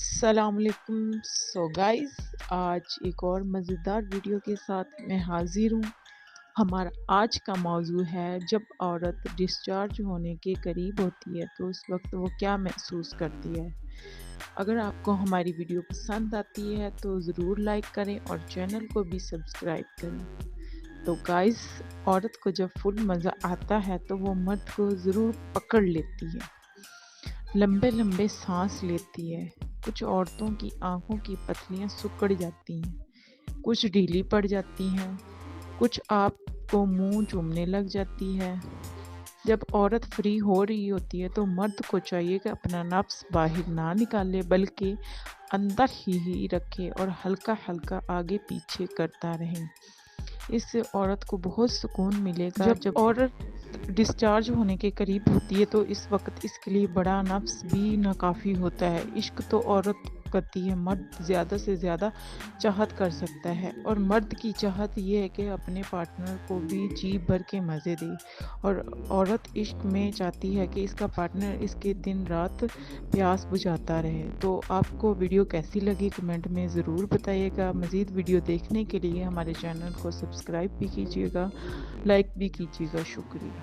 السلام علیکم. گائز، آج ایک اور مزیدار ویڈیو کے ساتھ میں حاضر ہوں. ہمارا آج کا موضوع ہے جب عورت ڈسچارج ہونے کے قریب ہوتی ہے تو اس وقت وہ کیا محسوس کرتی ہے. اگر آپ کو ہماری ویڈیو پسند آتی ہے تو ضرور لائک کریں اور چینل کو بھی سبسکرائب کریں. تو گائز، عورت کو جب فل مزہ آتا ہے تو وہ مرد کو ضرور پکڑ لیتی ہے، لمبے لمبے سانس لیتی ہے. کچھ عورتوں کی آنکھوں کی پتلیاں سکڑ جاتی ہیں، کچھ ڈھیلی پڑ جاتی ہیں، کچھ آپ کو منہ چومنے لگ جاتی ہے. جب عورت فری ہو رہی ہوتی ہے تو مرد کو چاہیے کہ اپنا نفس باہر نہ نکالے بلکہ اندر ہی رکھے اور ہلکا ہلکا آگے پیچھے کرتا رہے. اس سے عورت کو بہت سکون ملے گا. جب عورت ڈسچارج ہونے کے قریب ہوتی ہے تو اس وقت اس کے لیے بڑا نفس بھی ناکافی ہوتا ہے. عشق تو عورت کرتی ہے، مرد زیادہ سے زیادہ چاہت کر سکتا ہے، اور مرد کی چاہت یہ ہے کہ اپنے پارٹنر کو بھی جی بھر کے مزے دے، اور عورت عشق میں چاہتی ہے کہ اس کا پارٹنر اس کے دن رات پیاس بجھاتا رہے. تو آپ کو ویڈیو کیسی لگی کمنٹ میں ضرور بتائیے گا. مزید ویڈیو دیکھنے کے لیے ہمارے چینل کو سبسکرائب بھی کیجیے گا، لائک بھی کیجیے گا. شکریہ.